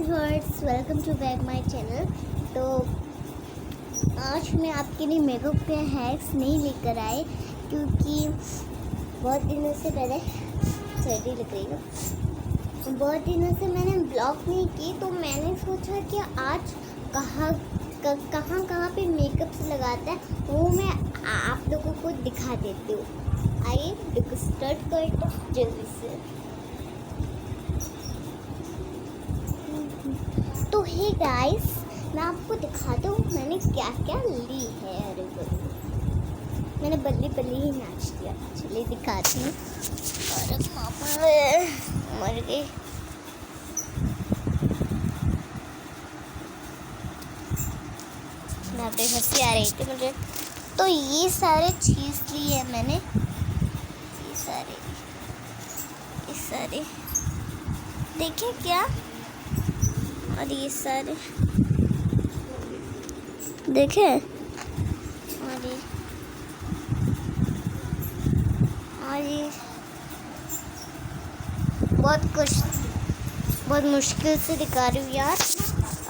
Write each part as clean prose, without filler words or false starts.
Viewers, welcome to back my channel. तो आज मैं आपके लिए मेकअप के हैक्स नहीं लेकर आए क्योंकि बहुत दिनों से पहले सर्दी लग रही है। बहुत दिनों से मैंने ब्लॉग नहीं की, तो मैंने सोचा कि आज कहाँ पे मेकअप से लगाता है वो मैं आप लोगों को दिखा देती हूँ। आइए स्टार्ट करते हैं जल्दी से। तो हे गाइस, मैं आपको दिखाता हूँ मैंने क्या क्या ली है। अरे मैंने बल्ली बल्ली ही नाच दिया। चलिए दिखाती हूँ। और मर गई। यहाँ पे हंसी आ रही थी मुझे। तो ये सारे चीज़ ली है मैंने, ये सारे देखिए क्या। और ये सारे देखे। और ये बहुत मुश्किल से दिखा रही हूँ यार।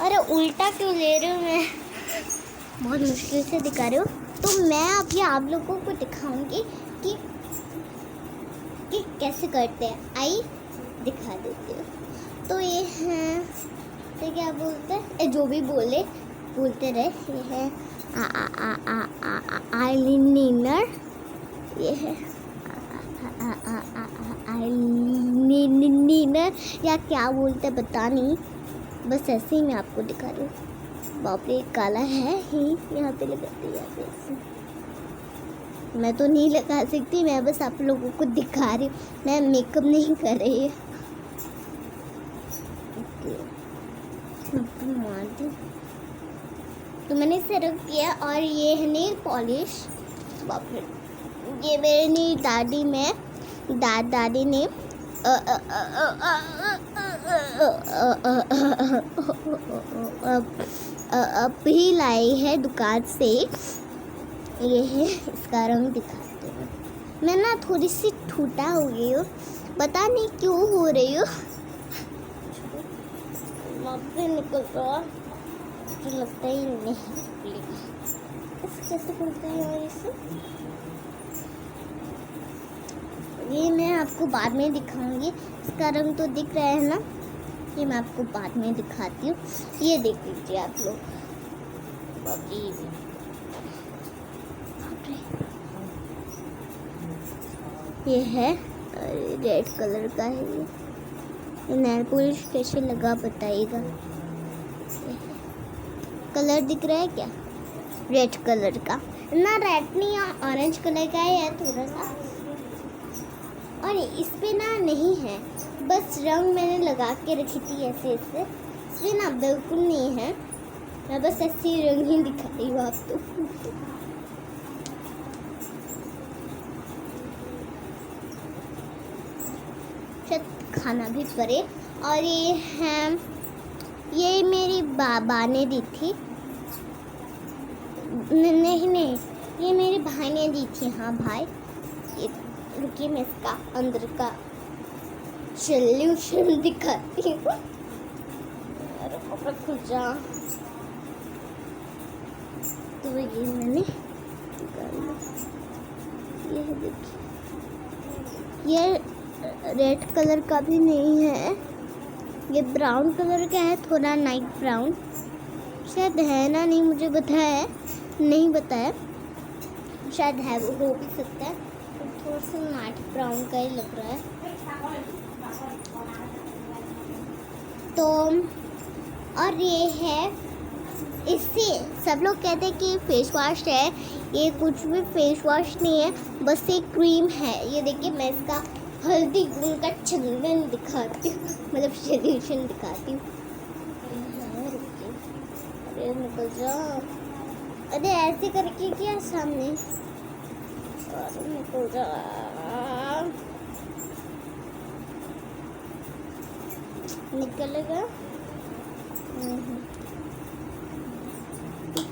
अरे उल्टा क्यों ले रही हूँ मैं, बहुत मुश्किल से दिखा रही हूँ। तो मैं अभी आप लोगों को दिखाऊंगी कि कैसे करते हैं। आई दिखा देती हूँ। तो ये है, तो क्या बोलते हैं, जो भी बोलते रहे। ये है आईलाइनर, ये है आईलाइनर या क्या बोलते हैं पता नहीं, बस ऐसे ही मैं आपको दिखा रही हूँ। बाप रे, काला है ही। यहाँ पे लगाती है, यहाँ पे मैं तो नहीं लगा सकती, मैं बस आप लोगों को दिखा रही हूँ, मैं मेकअप नहीं कर रही है। तो मैंने इसे रख किया। और ये है नेल पॉलिश। बाप रे, ये मेरी दादी ने अभी लाई है दुकान से। ये है, इसका रंग दिखाते हैं। मैं ना थोड़ी सी ठूटा हो गई हूँ, पता नहीं क्यों हो रही हूँ। निकल रहा, तो लगता ही नहीं कैसे करते हैं। और ये मैं आपको बाद में दिखाऊंगी। इसका रंग तो दिख रहा है ना, ये मैं आपको बाद में दिखाती हूँ। ये देख लीजिए आप लोग। ये है रेड कलर का है। ये नेल पॉलिश कैसे लगा बताइएगा। कलर दिख रहा है क्या, रेड कलर का ना, रेड नहीं ऑरेंज कलर का है थोड़ा सा। और इस पे ना नहीं है, बस रंग मैंने लगा के रखी थी ऐसे। इसमें ना बिल्कुल नहीं है, मैं बस ऐसे रंग ही दिखा रही हूँ आपको। खाना भी पड़े। और ये है, ये मेरी बाबा ने दी थी। नहीं, ये मेरे भाई ने दी थी। हाँ भाई, ये रुकिए मैं इसका अंदर का सॉल्यूशन दिखाती हूँ। अरे कपड़ा खुल जा। तो ये मैंने ये देखिए, ये रेड कलर का भी नहीं है, ये ब्राउन कलर का है, थोड़ा नाइट ब्राउन शायद है ना, नहीं मुझे नहीं बताया, शायद है, वो हो भी सकता है। तो थोड़ा सा नाइट ब्राउन का ही लग रहा है। तो और ये है, इससे सब लोग कहते हैं कि फेस वॉश है, ये कुछ भी फेस वॉश नहीं है, बस एक क्रीम है। ये देखिए, मैं इसका हल्दी गुण का चंदन दिखाती हूँ, मतलब सॉल्यूशन दिखाती हूँ। अरे निकल जा, अरे ऐसे करके क्या सामने, अरे निकल जा। निकलेगा,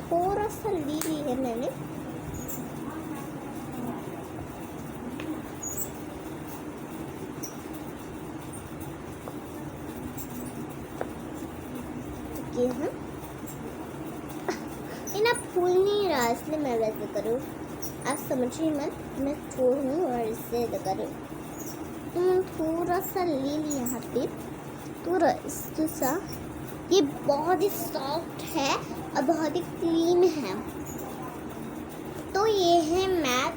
थोड़ा सा ली है मैंने। किए हैं। ना फूल नहीं रहा इसलिए मैं वैसे करूँ, आप समझिए मत, मैं छोड़ूँ और इससे कर थोड़ा सा ले लिया यहाँ पे, थोड़ा सा। ये बहुत ही सॉफ्ट है और बहुत ही क्लीन है। तो ये है मैट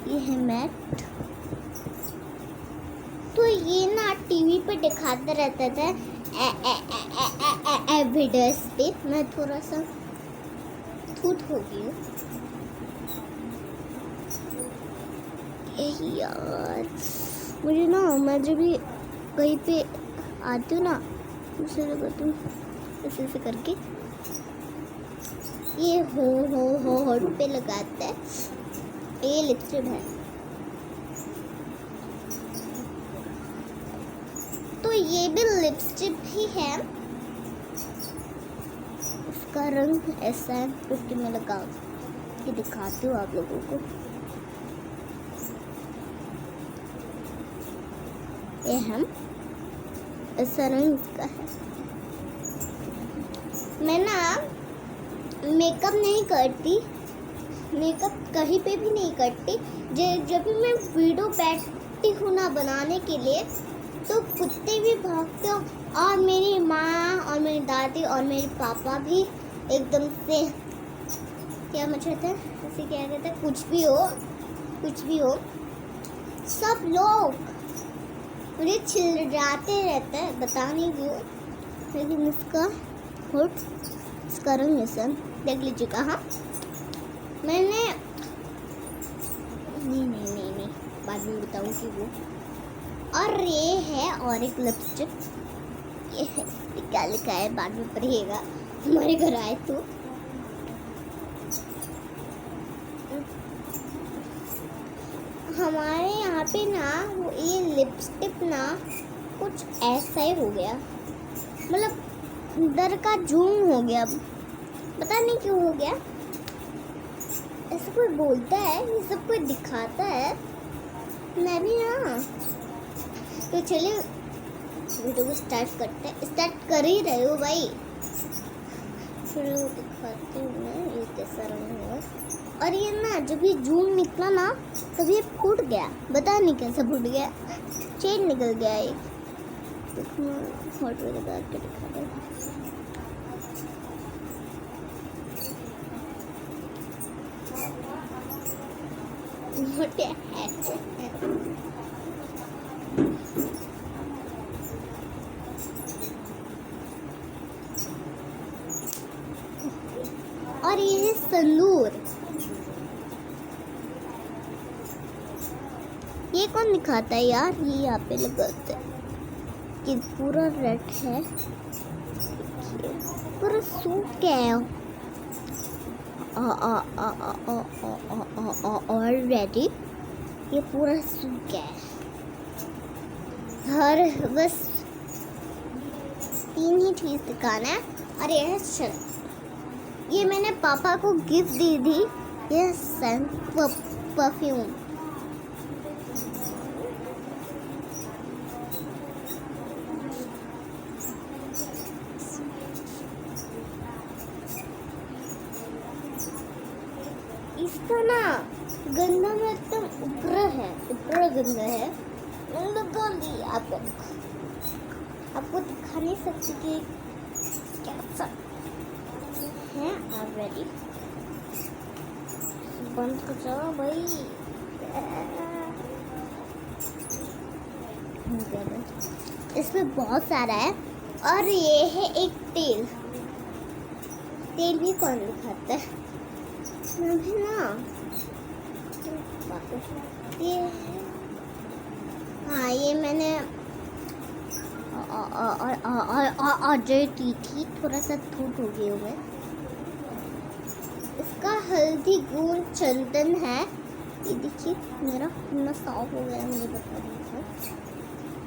ये है मैट। तो ये ना टीवी पे दिखाते रहता था वीडियोस पे। मैं थोड़ा सा थूथ हो गई हूँ यार। मुझे ना, मैं जब भी कहीं पे आती हूँ ना, उसे लगाती हूँ ऐसे करके, ये हो होठ पे लगाता है। ये लिपस्टिक है। तो ये भी लिपस्टिक ही है, इसका रंग ऐसा है। क्योंकि मैं लगा के दिखाती हूँ आप लोगों को। ये हम ऐसा रंग इसका है। मैं ना मेकअप नहीं करती, मेकअप कहीं पे भी नहीं करती। जब भी मैं वीडियो बैठती हूँ ना बनाने के लिए, तो कुत्ते भी भागते हो, और मेरी माँ और मेरी दादी और मेरे पापा भी एकदम से क्या मचाते हैं, ऐसे क्या कहते हैं, कुछ भी हो सब लोग मुझे चिल्लाते रहते हैं, बता नहीं क्यों। लेकिन इसका होठ, इसका रंग ऐसा देख लीजिए। कहाँ मैंने नहीं बाद में बताऊंगी वो। और ये है और एक लिपस्टिक, ये है, क्या लिखा है बाद में पढ़िएगा हमारे घर आए तो। हमारे यहाँ पे ना वो ये लिपस्टिक ना कुछ ऐसा ही हो गया, मतलब अंदर का जूम हो गया, पता नहीं क्यों हो गया। ऐसा कोई बोलता है, ये सब कोई दिखाता है, मैं भी ना। तो चलिए वीडियो को स्टार्ट करते हैं। स्टार्ट कर ही रहे हो भाई। चलो दिखाती हूँ मैं ये कैसा रंग है। और ये ना जब ये जूम निकला ना, तब ये फूट गया, पता नहीं कैसे फूट गया, चेन निकल गया। ये देखो फोटो लगा के दिखा दे। और ये है संदूर। ये कौन दिखाता है यार, ये यहाँ पे लगाते हैं। ये पूरा रेड है, पूरा सूख गया है ऑलरेडी। ये पूरा सूख गया है। हर बस 3 ही चीज दिखाना है। और ये है शर्ट, ये मैंने पापा को गिफ्ट दी थी। ये सेंट परफ्यूम। इसका ना गंदा में एकदम ऊपर गंदा है। आपको दिखा नहीं सकती कि कैसा है ऑलरेडी। बंद हो जाओ भाई। इसमें बहुत सारा है। और ये है एक तेल भी कौन दिखाता है, मैं भी ना। ये है, हाँ ये मैंने ऑर्डर की थी। थोड़ा सा थूट हो गई मैं। इसका हल्दी गुड़ चंदन है। ये देखिए मेरा कितना साफ हो गया, मुझे बता दीजिए।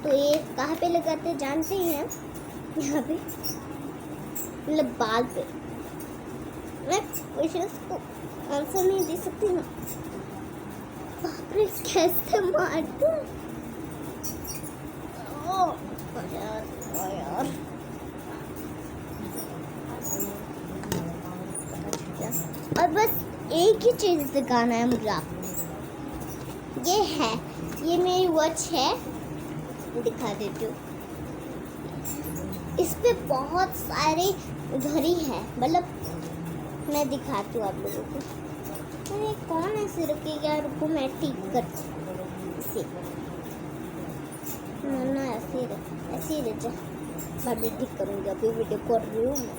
तो ये कहाँ पे लगाते जानते हैं? यहाँ पे, मतलब बाल पे। मैं क्वेश्चंस को आंसर नहीं दे सकती ना। बाप रे कैसे मारते यार और बस एक ही चीज दिखाना है मुझे आपको। ये मेरी वॉच है, दिखा देती हूँ। इस पे बहुत सारे घड़ी है, मतलब मैं दिखाती हूँ आप लोगों को। अरे कौन ऐसे रखेगा, रुको मैं ठीक कर इसे ना ऐसे ही रह जा। बाद में ठीक करूँगी, अभी वीडियो कर रही हूँ मैं।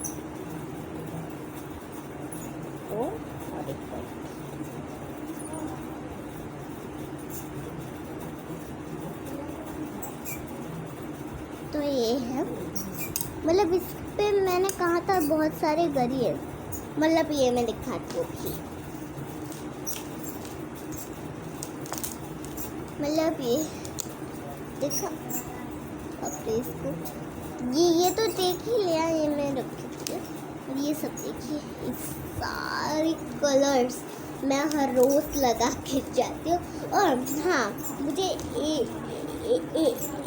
तो और एक तो ये है, मतलब इस पे मैंने कहा था बहुत सारे घड़ी है, मतलब ये मैं दिखाती हूँ भी, मतलब ये देखा अब इसको, ये तो देख ही लिया, ये मैं रखी थी। और ये सब देखिए, इस सारे कलर्स मैं हर रोज लगा के जाती हूँ। और हाँ, मुझे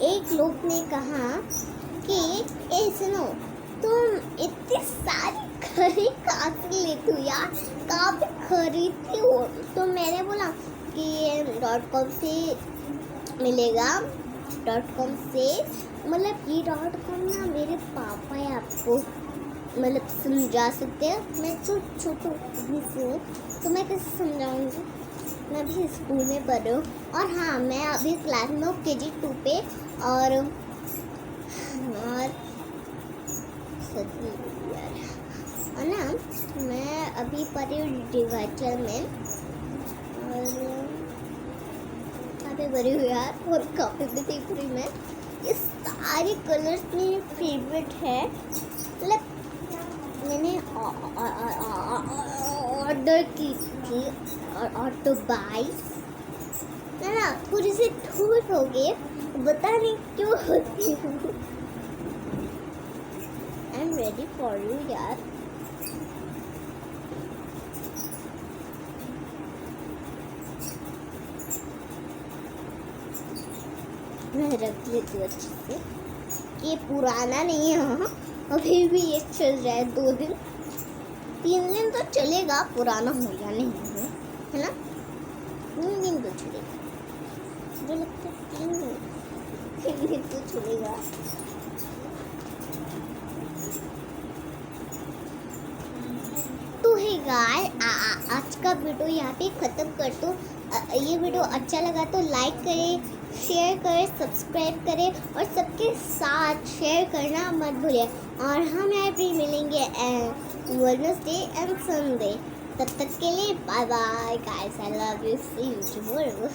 एक लोग ने कहा कि ए सुनो, तुम इतनी सारी घड़ी कहाँ से लेती हो यार, कहाँ पे खरीदती हो? तो मैंने बोला कि .com से मिलेगा, .com से, मतलब ये .com ना मेरे पापा है, आपको मतलब समझा सकते हैं। मैं छोटू से हूँ तो मैं कैसे समझाऊंगी, मैं अभी स्कूल में पढ़ रही हूँ। और हाँ, मैं अभी क्लास में हूँ KG 2 पे। और ना मैं अभी पढ़ रही हूँ डिवाइचर में, और काफ़ी बड़ी हुई यार, और काफ़ी भी देख रही मैं। ये सारे कलर्स मेरे फेवरेट है, मतलब मैंने ऑर्डर की थी ऑटो बाई है ना, थोड़ी सी ठूट हो गई, बता नहीं क्यों होती हूँ। I am ready for you यार। मैं रख लेती हूँ अच्छे से, ये पुराना नहीं है। हाँ, अभी भी ये चल रहा है, 2 दिन 3 दिन तो चलेगा, पुराना हो या नहीं है ना, 3 दिन तो चलेगा, मुझे लगता है 3 दिन तो चलेगा। तो है गाइस, आज का वीडियो यहाँ पे ख़त्म कर दो। ये वीडियो अच्छा लगा तो लाइक करें, शेयर करें, सब्सक्राइब करें और सबके साथ शेयर करना मत भूलिए। और हम यहाँ पे मिलेंगे वेडनेसडे एंड संडे। तब तक के लिए bye bye guys, I love you, see you tomorrow.